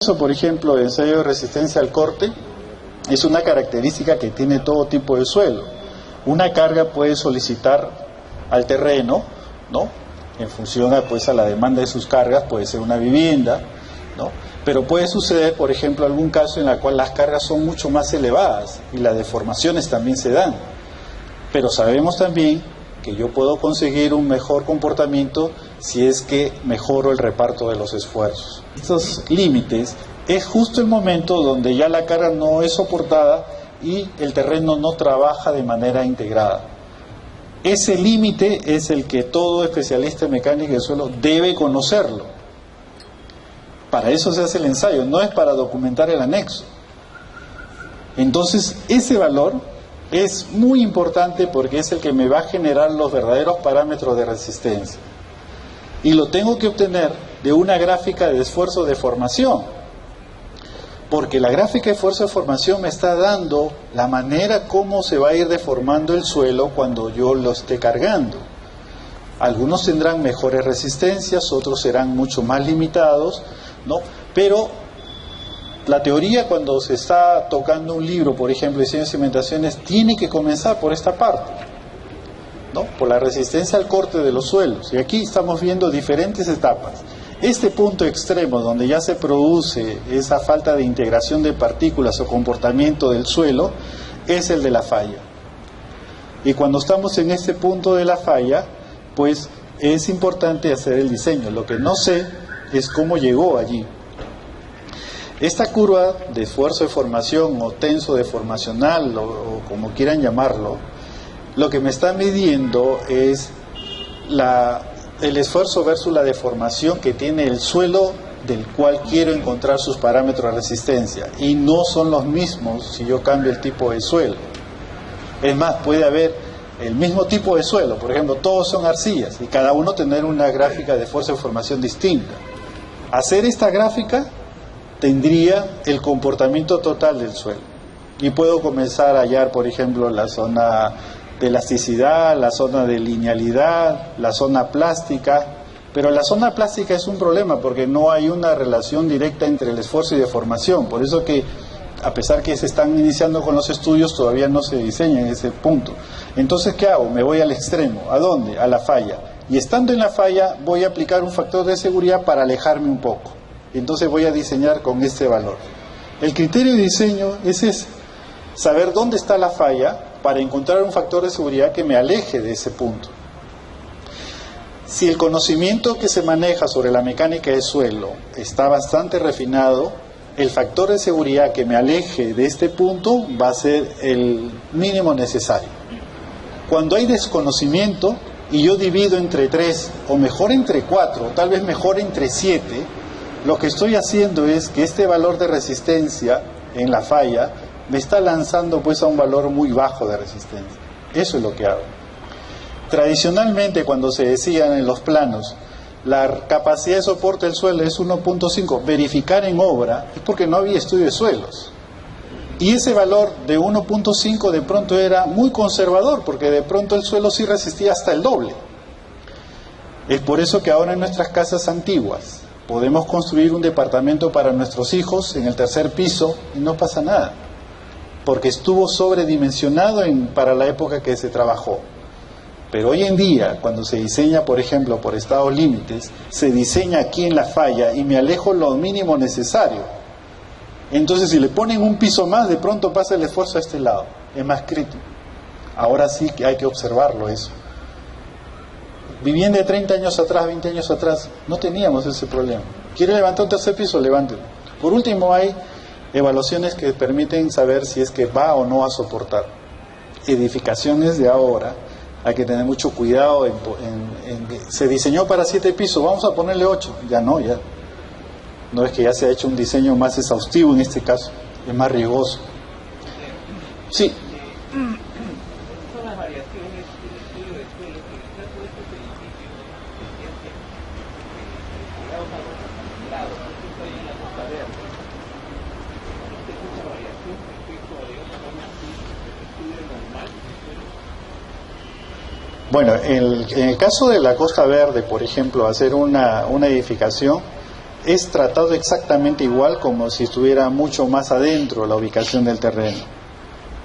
Eso, por ejemplo, el ensayo de resistencia al corte es una característica que tiene todo tipo de suelo. Una carga puede solicitar al terreno, ¿no? En función a la demanda de sus cargas, puede ser una vivienda, ¿no? Pero puede suceder, por ejemplo, algún caso en el cual las cargas son mucho más elevadas y las deformaciones también se dan. Pero sabemos también que yo puedo conseguir un mejor comportamiento si es que mejoro el reparto de los esfuerzos. Estos límites es justo el momento donde ya la carga no es soportada y el terreno no trabaja de manera integrada. Ese límite es el que todo especialista en mecánica del suelo debe conocerlo. Para eso se hace el ensayo, no es para documentar el anexo. Entonces, ese valor es muy importante porque es el que me va a generar los verdaderos parámetros de resistencia. Y lo tengo que obtener de una gráfica de esfuerzo de formación. Porque la gráfica de esfuerzo de formación me está dando la manera como se va a ir deformando el suelo cuando yo lo esté cargando. Algunos tendrán mejores resistencias, otros serán mucho más limitados, ¿no? Pero la teoría, cuando se está tocando un libro, por ejemplo, diseño de cimentaciones, tiene que comenzar por esta parte, ¿no? Por la resistencia al corte de los suelos. Y aquí estamos viendo diferentes etapas. Este punto extremo, donde ya se produce esa falta de integración de partículas o comportamiento del suelo, es el de la falla. Y cuando estamos en este punto de la falla, pues es importante hacer el diseño. Lo que no sé es cómo llegó allí. Esta curva de esfuerzo de formación o tenso deformacional o como quieran llamarlo, lo que me está midiendo es el esfuerzo versus la deformación que tiene el suelo del cual quiero encontrar sus parámetros de resistencia, y no son los mismos si yo cambio el tipo de suelo. Es más, puede haber el mismo tipo de suelo, por ejemplo, todos son arcillas y cada uno tener una gráfica de esfuerzo de formación distinta. Hacer esta gráfica tendría el comportamiento total del suelo y puedo comenzar a hallar, por ejemplo, la zona de elasticidad, la zona de linealidad, la zona plástica. Pero la zona plástica es un problema porque no hay una relación directa entre el esfuerzo y deformación. Por eso que, a pesar que se están iniciando con los estudios, todavía no se diseña en ese punto. Entonces, ¿qué hago? Me voy al extremo. ¿A dónde? A la falla. Y estando en la falla, voy a aplicar un factor de seguridad para alejarme un poco. Entonces voy a diseñar con este valor. El criterio de diseño es ese: saber dónde está la falla para encontrar un factor de seguridad que me aleje de ese punto. Si el conocimiento que se maneja sobre la mecánica de suelo está bastante refinado, el factor de seguridad que me aleje de este punto va a ser el mínimo necesario. Cuando hay desconocimiento y yo divido entre 3, o mejor entre 4, o tal vez mejor entre 7, lo que estoy haciendo es que este valor de resistencia en la falla me está lanzando pues a un valor muy bajo de resistencia. Eso es lo que hago. Tradicionalmente, cuando se decían en los planos, la capacidad de soporte del suelo es 1.5, verificar en obra, es porque no había estudio de suelos. Y ese valor de 1.5 de pronto era muy conservador, porque de pronto el suelo sí resistía hasta el doble. Es por eso que ahora en nuestras casas antiguas podemos construir un departamento para nuestros hijos en el 3er piso y no pasa nada, porque estuvo sobredimensionado para la época que se trabajó. Pero hoy en día, cuando se diseña, por ejemplo, por estados límites, se diseña aquí en la falla y me alejo lo mínimo necesario. Entonces, si le ponen un piso más, de pronto pasa el esfuerzo a este lado. Es más crítico. Ahora sí que hay que observarlo eso. Vivienda de 30 años atrás, 20 años atrás, no teníamos ese problema. ¿Quiere levantar un 3er piso? Levántelo. Por último, hay evaluaciones que permiten saber si es que va o no a soportar. Edificaciones de ahora, hay que tener mucho cuidado. Se diseñó para 7 pisos, vamos a ponerle 8. Ya no, ya. No es que ya se ha hecho un diseño más exhaustivo en este caso, es más riesgoso. Sí. Son las variaciones del estudio de suelo que en el caso de estos edificios ligados a los acantilados, justo ahí en la Costa Verde, ¿existe mucha variación respecto a, digamos, a un estudio normal del suelo? Bueno, en el caso de la Costa Verde, por ejemplo, hacer una edificación es tratado exactamente igual como si estuviera mucho más adentro la ubicación del terreno.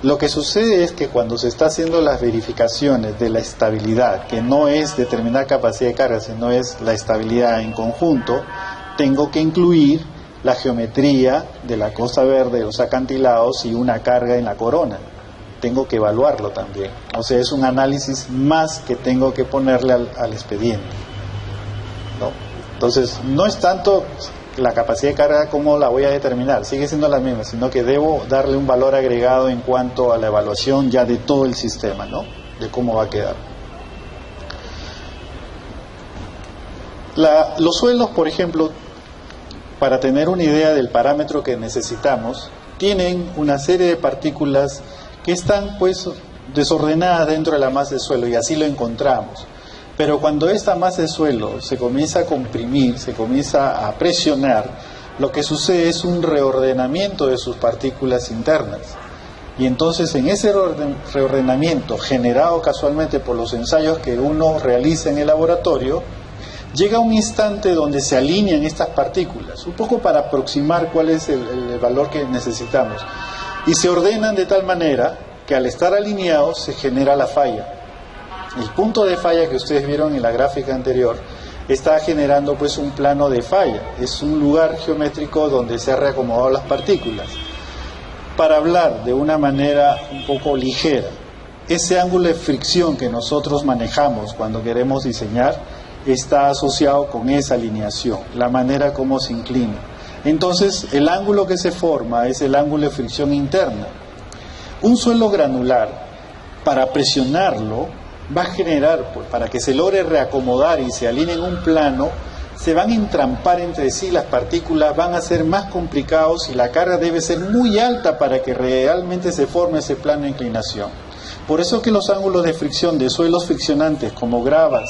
Lo que sucede es que cuando se está haciendo las verificaciones de la estabilidad, que no es determinar capacidad de carga, sino es la estabilidad en conjunto, tengo que incluir la geometría de la costa verde, de los acantilados y una carga en la corona. Tengo que evaluarlo también. O sea, es un análisis más que tengo que ponerle al expediente, ¿no? Entonces, no es tanto la capacidad de carga como la voy a determinar, sigue siendo la misma, sino que debo darle un valor agregado en cuanto a la evaluación ya de todo el sistema, ¿no? De cómo va a quedar. Los suelos, por ejemplo, para tener una idea del parámetro que necesitamos, tienen una serie de partículas que están pues desordenadas dentro de la masa de suelo, y así lo encontramos. Pero cuando esta masa de suelo se comienza a comprimir, se comienza a presionar, lo que sucede es un reordenamiento de sus partículas internas. Y entonces en ese reordenamiento, generado casualmente por los ensayos que uno realiza en el laboratorio, llega un instante donde se alinean estas partículas, un poco para aproximar cuál es el valor que necesitamos. Y se ordenan de tal manera que al estar alineados se genera la falla. El punto de falla que ustedes vieron en la gráfica anterior está generando pues un plano de falla. Es un lugar geométrico donde se han reacomodado las partículas. Para hablar de una manera un poco ligera, ese ángulo de fricción que nosotros manejamos cuando queremos diseñar está asociado con esa alineación, la manera como se inclina. Entonces, el ángulo que se forma es el ángulo de fricción interna. Un suelo granular, para presionarlo, va a generar, para que se logre reacomodar y se alinee en un plano, se van a entrampar entre sí las partículas, van a ser más complicados y la carga debe ser muy alta para que realmente se forme ese plano de inclinación. Por eso que los ángulos de fricción de suelos friccionantes como gravas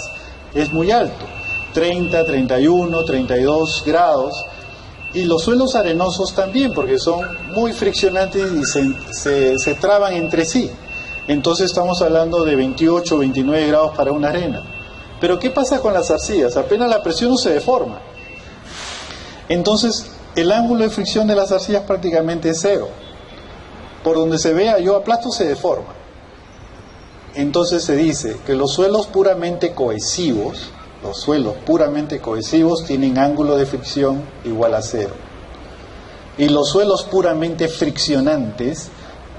es muy alto, 30, 31, 32 grados, y los suelos arenosos también, porque son muy friccionantes y se traban entre sí. Entonces estamos hablando de 28, 29 grados para una arena. Pero ¿qué pasa con las arcillas? Apenas la presión se deforma. Entonces el ángulo de fricción de las arcillas prácticamente es cero. Por donde se vea, yo aplasto, se deforma. Entonces se dice que los suelos puramente cohesivos tienen ángulo de fricción igual a cero. Y los suelos puramente friccionantes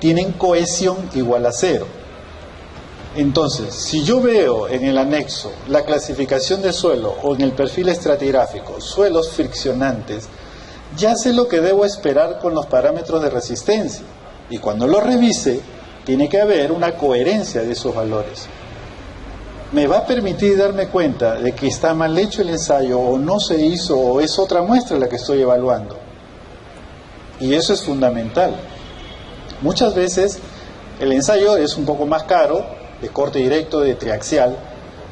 tienen cohesión igual a cero. Entonces, si yo veo en el anexo la clasificación de suelo o en el perfil estratigráfico suelos friccionantes, ya sé lo que debo esperar con los parámetros de resistencia. Y cuando lo revise, tiene que haber una coherencia de esos valores. Me va a permitir darme cuenta de que está mal hecho el ensayo, o no se hizo, o es otra muestra la que estoy evaluando. Y eso es fundamental. Muchas veces el ensayo es un poco más caro, de corte directo, de triaxial,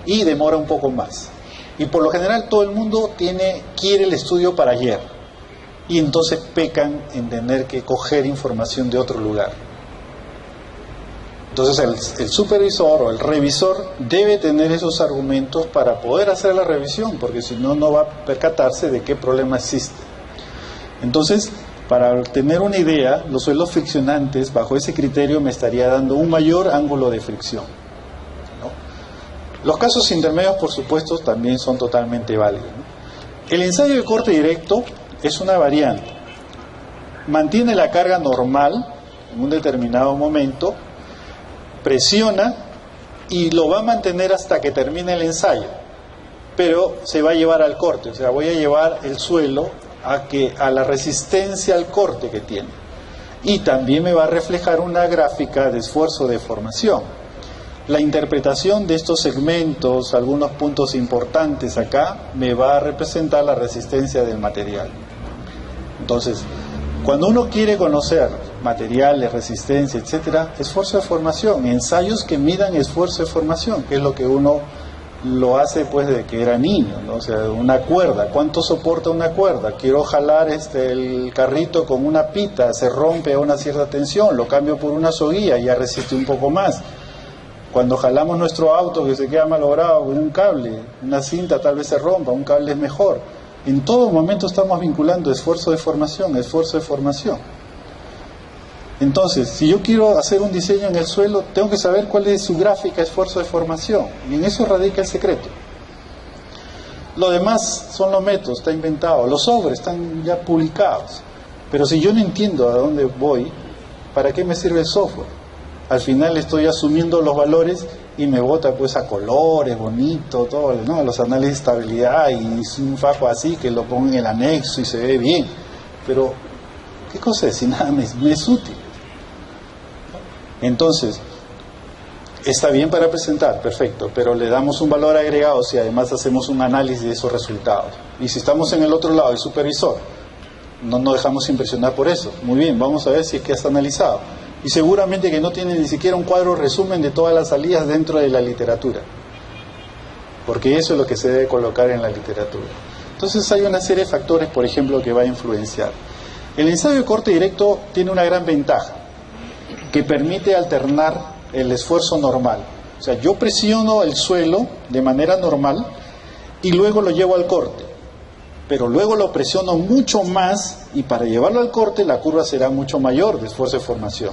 y demora un poco más. Y por lo general todo el mundo quiere el estudio para ayer. Y entonces pecan en tener que coger información de otro lugar. Entonces el supervisor o el revisor debe tener esos argumentos para poder hacer la revisión, porque si no, no va a percatarse de qué problema existe. Entonces, para tener una idea, los suelos friccionantes, bajo ese criterio, me estaría dando un mayor ángulo de fricción, ¿no? Los casos intermedios, por supuesto, también son totalmente válidos, ¿no? El ensayo de corte directo es una variante. Mantiene la carga normal en un determinado momento, presiona y lo va a mantener hasta que termine el ensayo, pero se va a llevar al corte, o sea, voy a llevar el suelo a la resistencia al corte que tiene, y también me va a reflejar una gráfica de esfuerzo de formación. La interpretación de estos segmentos, algunos puntos importantes acá, me va a representar la resistencia del material. Entonces, cuando uno quiere conocer materiales, resistencia, etcétera, esfuerzo de formación, ensayos que midan esfuerzo de formación, que es lo que uno lo hace pues desde que era niño, ¿no? O sea, una cuerda, ¿cuánto soporta una cuerda? Quiero jalar el carrito con una pita, se rompe a una cierta tensión, lo cambio por una soguilla, ya resiste un poco más. Cuando jalamos nuestro auto que se queda malogrado con un cable, una cinta tal vez se rompa, un cable es mejor. En todo momento estamos vinculando esfuerzo de formación. Entonces, si yo quiero hacer un diseño en el suelo, tengo que saber cuál es su gráfica esfuerzo de formación. Y en eso radica el secreto. Lo demás son los métodos, está inventado. Los sobres están ya publicados. Pero si yo no entiendo a dónde voy, ¿para qué me sirve el software? Al final estoy asumiendo los valores y me bota pues a colores, bonito, todo, ¿no? Los análisis de estabilidad y un fajo así que lo pongo en el anexo y se ve bien. Pero, ¿qué cosa es? Si nada me es útil. Entonces, está bien para presentar, perfecto, pero le damos un valor agregado si además hacemos un análisis de esos resultados. Y si estamos en el otro lado, el supervisor, no nos dejamos impresionar por eso. Muy bien, vamos a ver si es que has analizado. Y seguramente que no tiene ni siquiera un cuadro resumen de todas las salidas dentro de la literatura. Porque eso es lo que se debe colocar en la literatura. Entonces hay una serie de factores, por ejemplo, que va a influenciar. El ensayo de corte directo tiene una gran ventaja, que permite alternar el esfuerzo normal. O sea, yo presiono el suelo de manera normal y luego lo llevo al corte. Pero luego lo presiono mucho más y para llevarlo al corte la curva será mucho mayor de esfuerzo de formación.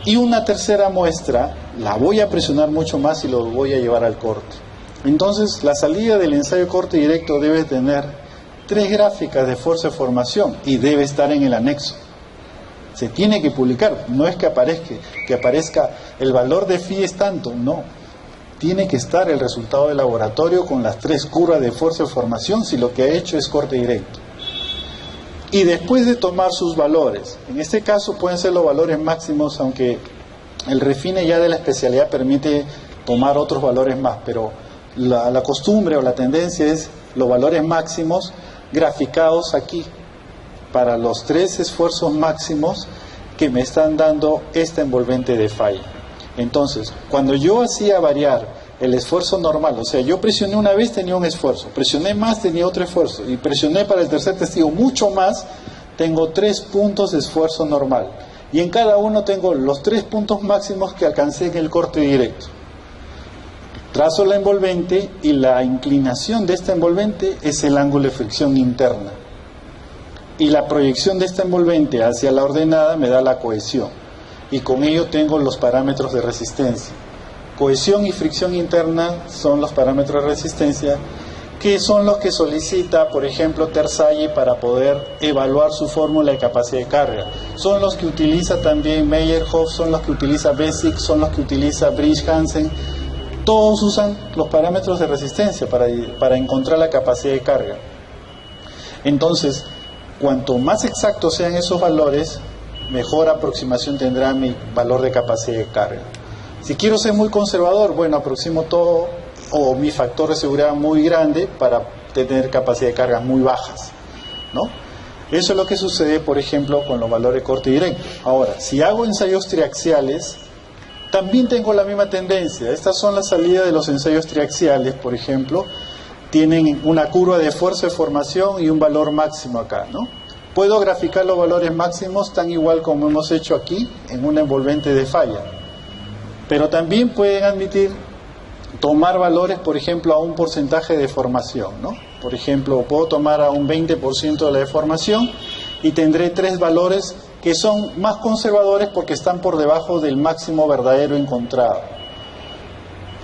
Y una tercera muestra la voy a presionar mucho más y lo voy a llevar al corte. Entonces la salida del ensayo de corte directo debe tener 3 gráficas de esfuerzo de formación y debe estar en el anexo. Se tiene que publicar, no es que aparezca el valor de phi es tanto, no. Tiene que estar el resultado del laboratorio con las 3 curvas de esfuerzo de formación si lo que ha hecho es corte directo. Y después de tomar sus valores, en este caso pueden ser los valores máximos, aunque el refine ya de la especialidad permite tomar otros valores más, pero la costumbre o la tendencia es los valores máximos graficados aquí para los 3 esfuerzos máximos que me están dando esta envolvente de falla. Entonces, cuando yo hacía variar el esfuerzo normal, o sea, yo presioné una vez, tenía un esfuerzo, presioné más, tenía otro esfuerzo, y presioné para el tercer testigo mucho más, tengo 3 puntos de esfuerzo normal. Y en cada uno tengo los 3 puntos máximos que alcancé en el corte directo. Trazo la envolvente y la inclinación de esta envolvente es el ángulo de fricción interna. Y la proyección de esta envolvente hacia la ordenada me da la cohesión. Y con ello tengo los parámetros de resistencia. Cohesión y fricción interna son los parámetros de resistencia que son los que solicita, por ejemplo, Terzayi para poder evaluar su fórmula de capacidad de carga. Son los que utiliza también Meyerhoff, son los que utiliza Bessick, son los que utiliza Bridge-Hansen. Todos usan los parámetros de resistencia para encontrar la capacidad de carga. Entonces, cuanto más exactos sean esos valores, mejor aproximación tendrá mi valor de capacidad de carga. Si quiero ser muy conservador, bueno, aproximo todo o mi factor de seguridad muy grande para tener capacidad de cargas muy bajas, ¿no? Eso es lo que sucede, por ejemplo, con los valores de corte directo. Ahora, si hago ensayos triaxiales, también tengo la misma tendencia. Estas son las salidas de los ensayos triaxiales, por ejemplo, tienen una curva de esfuerzo de formación y un valor máximo acá, ¿no? Puedo graficar los valores máximos tan igual como hemos hecho aquí en una envolvente de falla. Pero también pueden admitir tomar valores, por ejemplo, a un porcentaje de deformación, ¿no? Por ejemplo, puedo tomar a un 20% de la deformación y tendré 3 valores que son más conservadores porque están por debajo del máximo verdadero encontrado.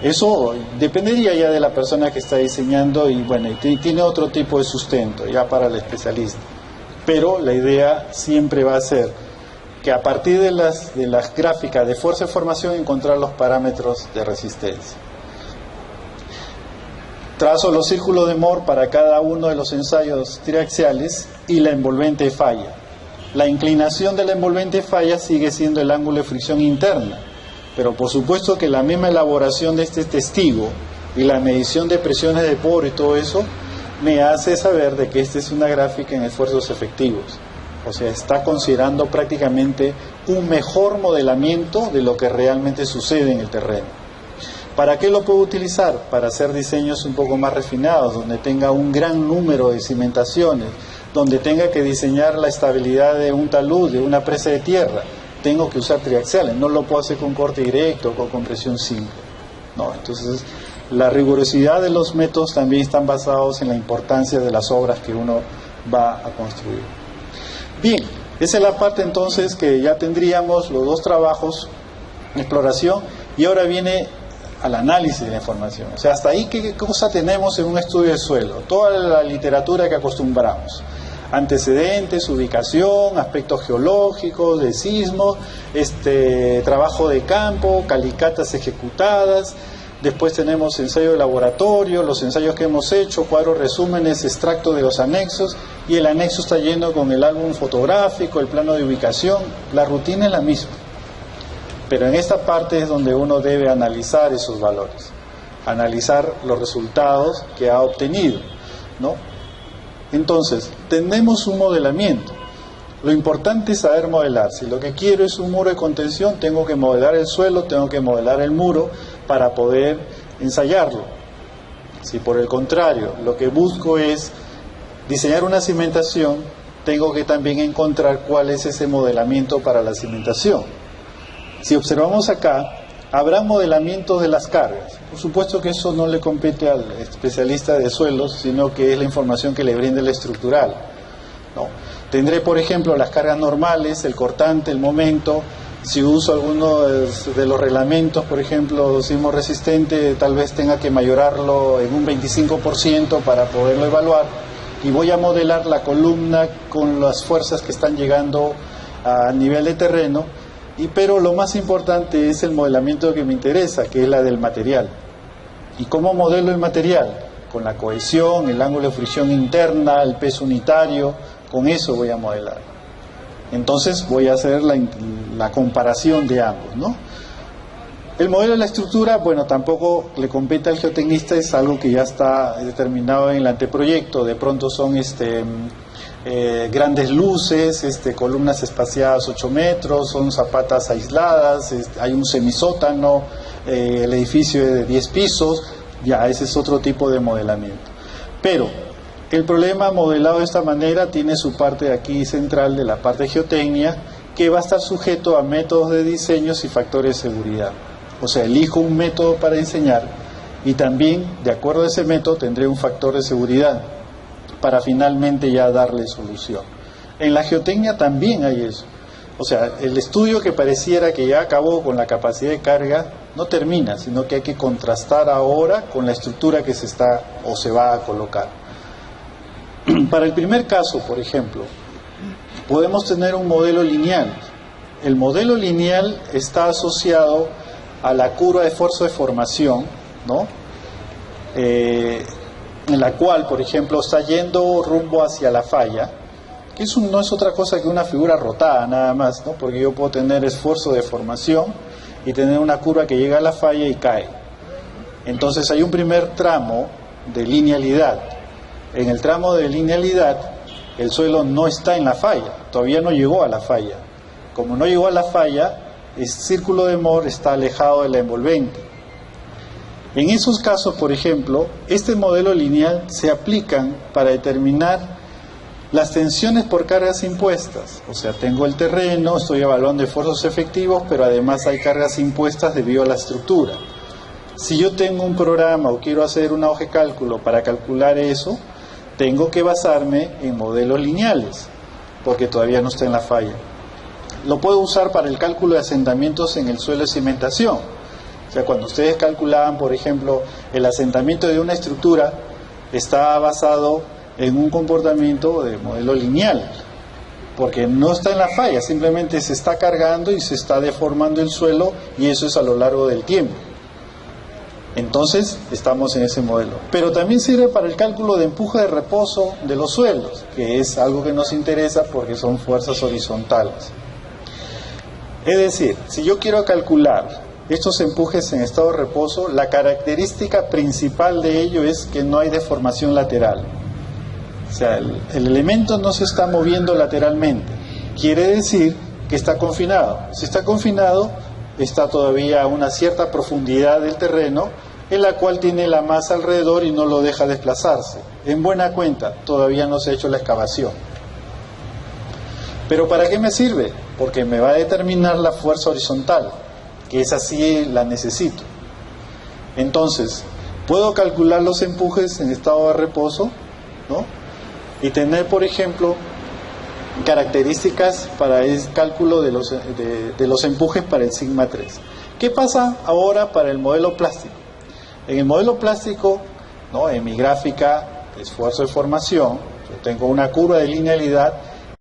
Eso dependería ya de la persona que está diseñando y bueno, y tiene otro tipo de sustento ya para el especialista. Pero la idea siempre va a ser que a partir de las gráficas de fuerza de formación encontrar los parámetros de resistencia. Trazo los círculos de Moore para cada uno de los ensayos triaxiales y la envolvente falla. La inclinación de la envolvente falla sigue siendo el ángulo de fricción interna, pero por supuesto que la misma elaboración de este testigo y la medición de presiones de poro y todo eso me hace saber de que esta es una gráfica en esfuerzos efectivos. O sea, está considerando prácticamente un mejor modelamiento de lo que realmente sucede en el terreno. ¿Para qué lo puedo utilizar? Para hacer diseños un poco más refinados, donde tenga un gran número de cimentaciones, donde tenga que diseñar la estabilidad de un talud, de una presa de tierra. Tengo que usar triaxiales, no lo puedo hacer con corte directo o con compresión simple. No, entonces La rigurosidad de los métodos también están basados en la importancia de las obras que uno va a construir. Bien, esa es la parte entonces que ya tendríamos los dos trabajos, exploración, y ahora viene al análisis de la información. O sea, hasta ahí, ¿qué cosa tenemos en un estudio de suelo? Toda la literatura que acostumbramos. Antecedentes, ubicación, aspectos geológicos, de sismos, trabajo de campo, calicatas ejecutadas. Después tenemos ensayo de laboratorio, los ensayos que hemos hecho, cuadros, resúmenes, extracto de los anexos, y el anexo está lleno con el álbum fotográfico, el plano de ubicación. La rutina es la misma. Pero en esta parte es donde uno debe analizar esos valores, analizar los resultados que ha obtenido, ¿no? Entonces, tenemos un modelamiento. Lo importante es saber modelar. Si lo que quiero es un muro de contención, tengo que modelar el suelo, tengo que modelar el muro para poder ensayarlo. Si por el contrario, lo que busco es diseñar una cimentación, tengo que también encontrar cuál es ese modelamiento para la cimentación. Si observamos acá, habrá modelamientos de las cargas. Por supuesto que eso no le compete al especialista de suelos, sino que es la información que le brinda el estructural, ¿no? Tendré, por ejemplo, las cargas normales, el cortante, el momento. Si uso alguno de los reglamentos, por ejemplo, sismo resistente, tal vez tenga que mayorarlo en un 25% para poderlo evaluar. Y voy a modelar la columna con las fuerzas que están llegando a nivel de terreno. Pero lo más importante es el modelamiento que me interesa, que es la del material. ¿Y cómo modelo el material? Con la cohesión, el ángulo de fricción interna, el peso unitario, con eso voy a modelar. Entonces voy a hacer la comparación de ambos, ¿no? El modelo de la estructura, bueno, tampoco le compete al geotecnista, es algo que ya está determinado en el anteproyecto. De pronto son grandes luces, columnas espaciadas 8 metros, son zapatas aisladas, hay un semisótano, el edificio es de 10 pisos, ya ese es otro tipo de modelamiento. Pero el problema modelado de esta manera tiene su parte aquí central de la parte de geotecnia, que va a estar sujeto a métodos de diseños y factores de seguridad. O sea, elijo un método para diseñar y también, de acuerdo a ese método, tendré un factor de seguridad para finalmente ya darle solución. En la geotecnia también hay eso. O sea, el estudio que pareciera que ya acabó con la capacidad de carga no termina, sino que hay que contrastar ahora con la estructura que se está o se va a colocar. Para el primer caso, por ejemplo, podemos tener un modelo lineal. El modelo lineal está asociado a la curva de esfuerzo de formación, ¿no? En la cual, por ejemplo, está yendo rumbo hacia la falla, que eso no es otra cosa que una figura rotada nada más, ¿no? Porque yo puedo tener esfuerzo de formación y tener una curva que llega a la falla y cae. Entonces hay un primer tramo de linealidad. En el tramo de linealidad, el suelo no está en la falla, todavía no llegó a la falla. Como no llegó a la falla, el círculo de Moore está alejado de la envolvente. En esos casos, por ejemplo, este modelo lineal se aplican para determinar las tensiones por cargas impuestas. O sea, tengo el terreno, estoy evaluando esfuerzos efectivos, pero además hay cargas impuestas debido a la estructura. Si yo tengo un programa o quiero hacer una hoja de cálculo para calcular eso, tengo que basarme en modelos lineales, porque todavía no está en la falla. Lo puedo usar para el cálculo de asentamientos en el suelo de cimentación. O sea, cuando ustedes calculaban, por ejemplo, el asentamiento de una estructura, está basado en un comportamiento de modelo lineal, porque no está en la falla, simplemente se está cargando y se está deformando el suelo, y eso es a lo largo del tiempo. Entonces, estamos en ese modelo. Pero también sirve para el cálculo de empuje de reposo de los suelos, que es algo que nos interesa porque son fuerzas horizontales. Es decir, si yo quiero calcular estos empujes en estado de reposo, la característica principal de ello es que no hay deformación lateral. O sea, el elemento no se está moviendo lateralmente. Quiere decir que está confinado. Si está confinado, está todavía a una cierta profundidad del terreno, en la cual tiene la masa alrededor y no lo deja desplazarse. En buena cuenta, todavía no se ha hecho la excavación. ¿Pero para qué me sirve? Porque me va a determinar la fuerza horizontal, que esa sí la necesito. Entonces, Puedo calcular los empujes en estado de reposo, ¿no? Y tener, por ejemplo, características para el cálculo de los empujes para el sigma 3. ¿Qué pasa ahora para el modelo plástico? En el modelo plástico, ¿no?, en mi gráfica de esfuerzo de formación, yo tengo una curva de linealidad